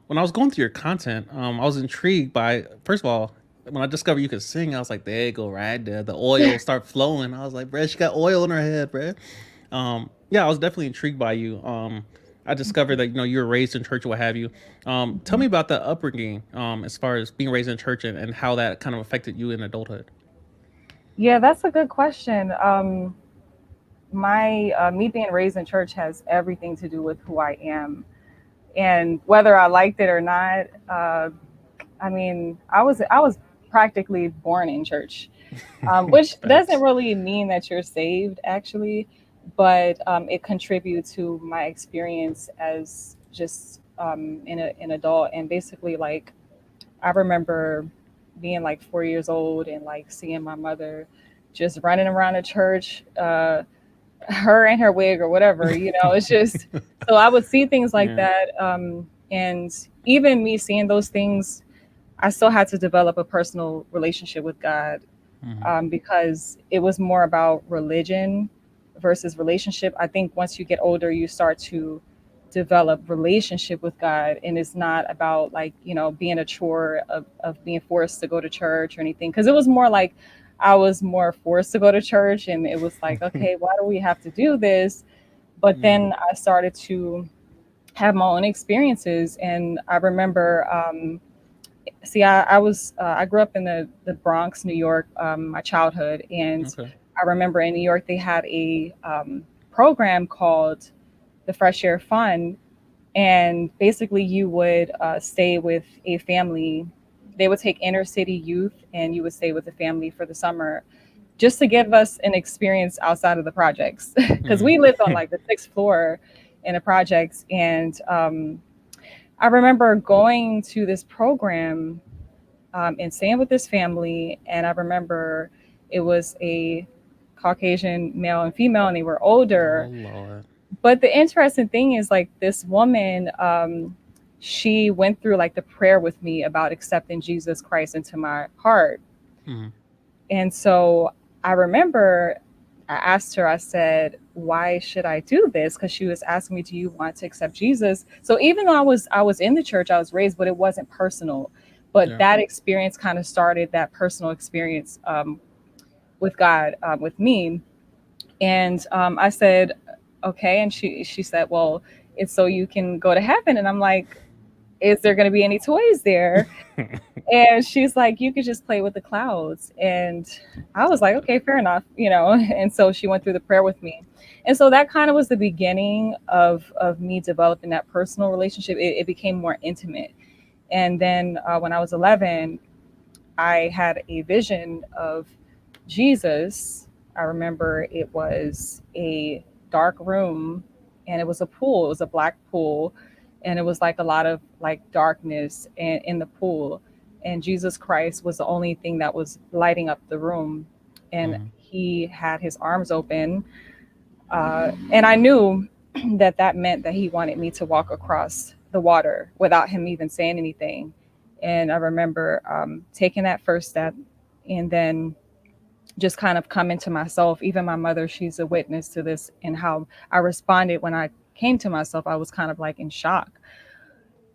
when I was going through your content, I was intrigued by, first of all, when I discovered you could sing, I was like, there you go, right there. The oil start flowing. I was like, bruh, she got oil in her head, bruh. Yeah, I was definitely intrigued by you. I discovered that you were raised in church, or what have you. Tell me about the upbringing, as far as being raised in church, and how that kind of affected you in adulthood. Yeah, that's a good question. My me being raised in church has everything to do with who I am, and whether I liked it or not. I mean, I was practically born in church, which doesn't Facts. really mean that you're saved, actually, but it contributes to my experience as just an adult. And basically, like, I remember being like 4 years old and like seeing my mother just running around the church, her and her wig or whatever, it's just, so I would see things like Yeah. that. And even me seeing those things, I still had to develop a personal relationship with God, Hmm. because it was more about religion versus relationship. I think once you get older, you start to develop relationship with God, and it's not about like being a chore of being forced to go to church or anything. Because it was more like I was more forced to go to church, and it was like, okay, why do we have to do this? But Yeah. then I started to have my own experiences, and I remember. See, I grew up in the Bronx, New York, my childhood, and Okay. I remember in New York they had a program called the Fresh Air Fund, and basically you would stay with a family. They would take inner city youth, and you would stay with the family for the summer, just to give us an experience outside of the projects, because Mm. we lived on like the sixth floor in the projects, and I remember going to this program and staying with this family. And I remember it was a Caucasian male and female, and they were Oh older. Lord. But the interesting thing is, like, this woman, she went through like the prayer with me about accepting Jesus Christ into my heart. Mm. And so I remember I asked her, I said, why should I do this? Because she was asking me, do you want to accept Jesus? So even though I was in the church, I was raised, but it wasn't personal. But Yeah. that experience kind of started that personal experience with God, with me. And I said, okay. And she said, well, it's so you can go to heaven. And I'm like, is there going to be any toys there? And she's like, you could just play with the clouds. And I was like, okay, fair enough. And so she went through the prayer with me. And so that kind of was the beginning of me developing that personal relationship. It became more intimate. And then when I was 11, I had a vision of Jesus. I remember it was a dark room, and it was a pool. It was a black pool, and it was like a lot of like darkness in the pool. And Jesus Christ was the only thing that was lighting up the room. And Mm. he had his arms open. And I knew that that meant that he wanted me to walk across the water without him even saying anything. And I remember taking that first step, and then just kind of coming to myself. Even my mother, she's a witness to this, and how I responded when I came to myself. I was kind of like in shock.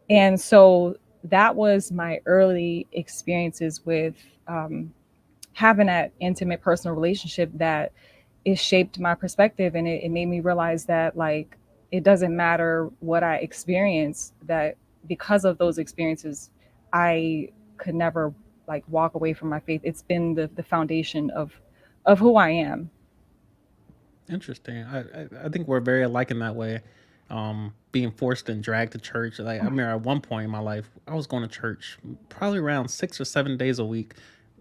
And so that was my early experiences with um, having that intimate personal relationship, that it shaped my perspective, and it made me realize that, like, it doesn't matter what I experience, that because of those experiences, I could never like walk away from my faith. It's been the foundation of who I am. Interesting. I think we're very alike in that way. Being forced and dragged to church. Like I remember at one point in my life, I was going to church probably around 6 or 7 days a week.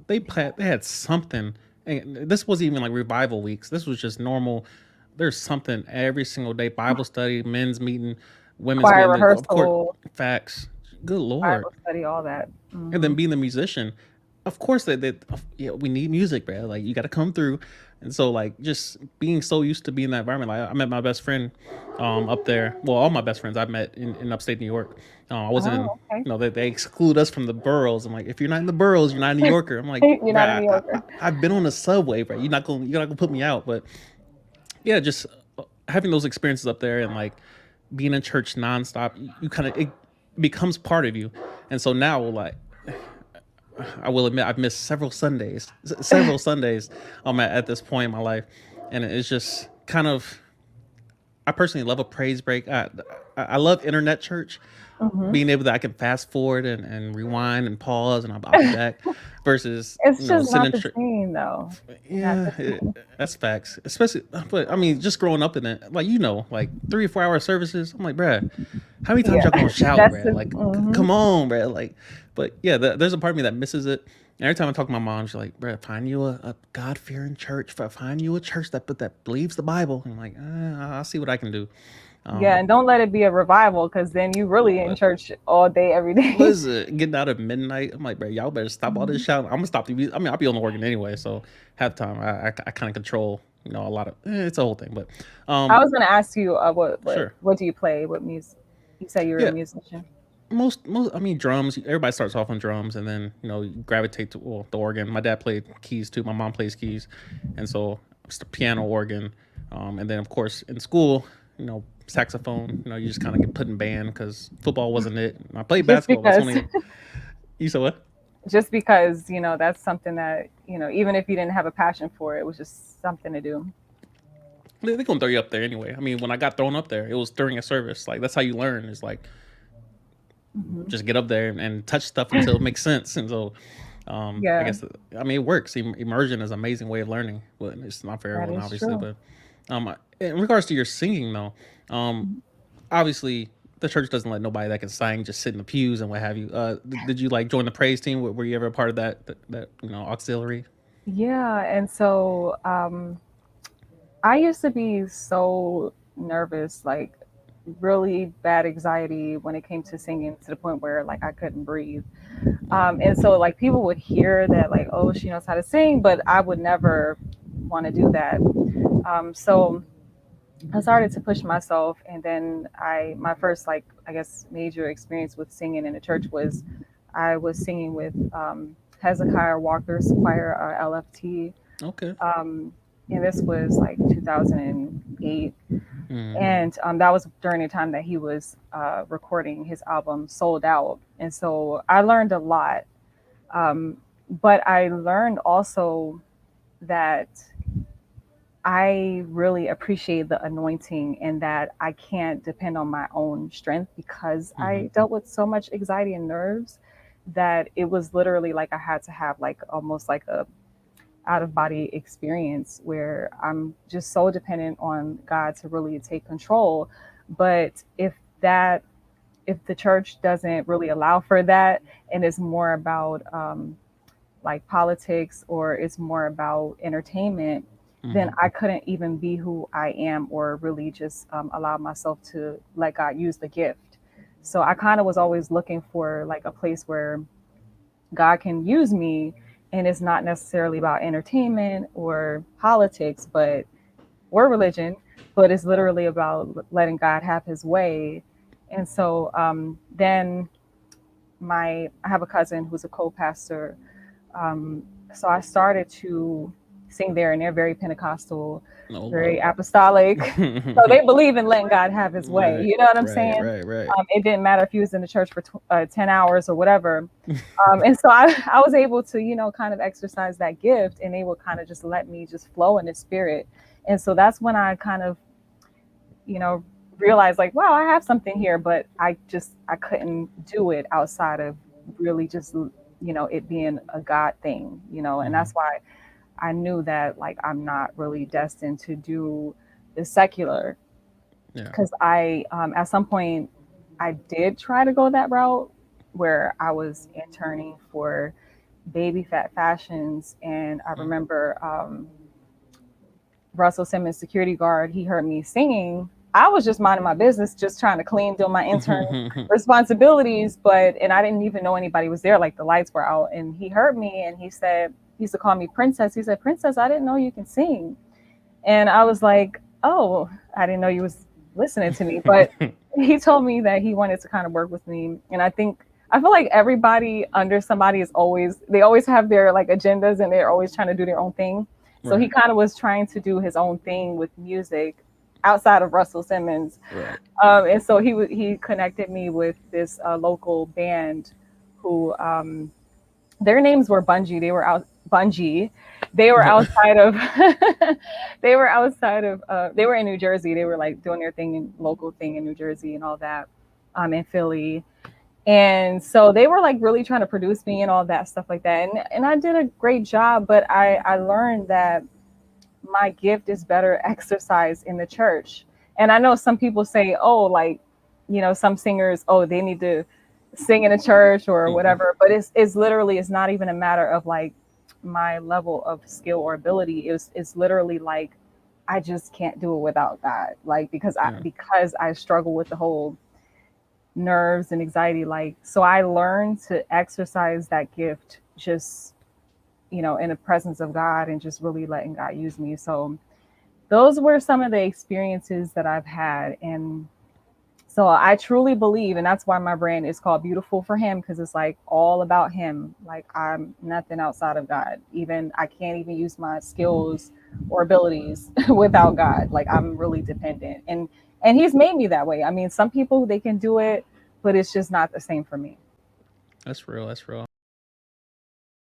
They had something, and this wasn't even like revival weeks. This was just normal. There's something every single day: Bible study, men's meeting, women's Choir meeting. Of course, rehearsal, facts. Good Lord. Bible study, all that. And then Hmm. being the musician, of course yeah, we need music, bro. Like you got to come through. And so like just being so used to being in that environment. Like I met my best friend up there. Well, all my best friends I've met in upstate New York. I wasn't in, Oh, okay. they exclude us from the boroughs. I'm like, if you're not in the boroughs, you're not a New Yorker. I'm like, You're bro, not a New Yorker. I've been on the subway, bro. You're not gonna put me out. But yeah, just having those experiences up there, and like being in church nonstop, you kind of becomes part of you. And so now, like, I will admit I've missed several Sundays at this point in my life, and it's just kind of, I personally love a praise break. I love internet church, Hmm. being able that I can fast forward and rewind and pause, and I'll be back, versus It's just sitting not in the same, though. Not yeah, the same. that's facts. Especially, but I mean, just growing up in it, like, like 3 or 4 hour services. I'm like, bruh, how many times Yeah, y'all gonna shout, that's bruh? the. Like, Hmm. come on, bruh. Like, but yeah, there's a part of me that misses it. And every time I talk to my mom, she's like, bruh, find you a God fearing church. Find you a church that believes the Bible. And I'm like, I'll see what I can do. Yeah, Um, and don't let it be a revival, because then you really in but church all day, every what day. is it? Getting out at midnight. I'm like, bro, y'all better stop all this Mhm. shouting. I'm gonna stop the music. I mean, I'll be on the organ anyway, so half the time I kind of control, a lot of. It's a whole thing, but I um, was gonna ask you, what sure, what do you play? What music? You said you were a yeah. musician. Most I mean drums. Everybody starts off on drums, and then you gravitate to, well, the organ. My dad played keys too. My mom plays keys, and so it's the piano, organ, and then of course in school, saxophone. You just kind of get put in band because football wasn't it. I played Just basketball, but it's because, only. You said what? just because that's something that even if you didn't have a passion for it, it was just something to do. They're gonna throw you up there anyway. I mean, when I got thrown up there, it was during a service. Like, that's how you learn. Is like, Hmm. just get up there and touch stuff until it makes sense. And so, I Yeah, guess, I mean, it works. Immersion is an amazing way of learning, but it's not for that everyone, is obviously. true. But in regards to your singing, though, um, obviously the church doesn't let nobody that can sing just sit in the pews and what have you. Did you like join the praise team? Were you ever a part of that auxiliary? Yeah, and so I used to be so nervous, like really bad anxiety when it came to singing, to the point where like I couldn't breathe. And so like people would hear that, like, oh, she knows how to sing, but I would never want to do that. So I started to push myself, and then my first, like, I guess major experience with singing in the church was I was singing with Hezekiah Walker's choir, LFT, Okay. um, and this was like 2008, Mm-hmm. and that was during the time that he was recording his album Sold Out, and so I learned a lot, but I learned also that I really appreciate the anointing, and that I can't depend on my own strength, because Mm-hmm. I dealt with so much anxiety and nerves that it was literally like I had to have like almost like a out of body experience where I'm just so dependent on God to really take control. But that if the church doesn't really allow for that, and it's more about like politics, or it's more about entertainment, then Mm-hmm. I couldn't even be who I am, or really just allow myself to let God use the gift. So I kind of was always looking for like a place where God can use me, and it's not necessarily about entertainment or politics, but or religion, but it's literally about letting God have His way. And so then I have a cousin who's a co-pastor, um, so I started to sing there, and they're very Pentecostal, Oh very wow. apostolic. So they believe in letting God have His way. Right, You know what I'm right, saying? right, right. It didn't matter if he was in the church for 10 hours or whatever. And so I was able to, kind of exercise that gift, and they would kind of just let me just flow in the spirit. And so that's when I kind of, you know, realized like, wow, I have something here, but I couldn't do it outside of really just, it being a God thing, and Hmm. that's why I knew that like I'm not really destined to do the secular, Yeah. because at some point I did try to go that route where I was interning for Baby Fat Fashions, and I remember Russell Simmons, security guard, he heard me singing. I was just minding my business, just trying to clean, doing my intern responsibilities, and I didn't even know anybody was there. Like the lights were out, and he heard me, and he used to call me Princess. He said, "Princess, I didn't know you can sing." And I was like, "Oh, I didn't know you was listening to me." But he told me that he wanted to kind of work with me, and I feel like everybody under somebody they always have their like agendas, and they're always trying to do their own thing. So he Right. kind of was trying to do his own thing with music, outside of Russell Simmons. Right. And so he connected me with this local band who their names were Bungie. They were out Bungie. They were outside of they were outside of they were in New Jersey. They were like doing their thing in local thing in New Jersey and all that. In Philly. And so they were like really trying to produce me and all that stuff like that. And I did a great job, but I learned that my gift is better exercised in the church. And I know some people say, oh, like, some singers, oh, they need to sing in a church or Hmm. whatever. But it's literally, it's not even a matter of like my level of skill or ability. It's literally like I just can't do it without God. Like Yeah. because I struggle with the whole nerves and anxiety. Like, so I learned to exercise that gift just, in the presence of God and just really letting God use me. So those were some of the experiences that I've had. And so I truly believe, and that's why my brand is called Beautiful for Him, because it's like all about Him. Like I'm nothing outside of God. Even I can't even use my skills or abilities without God. Like I'm really dependent. And He's made me that way. I mean, some people they can do it, but it's just not the same for me. That's real. That's real.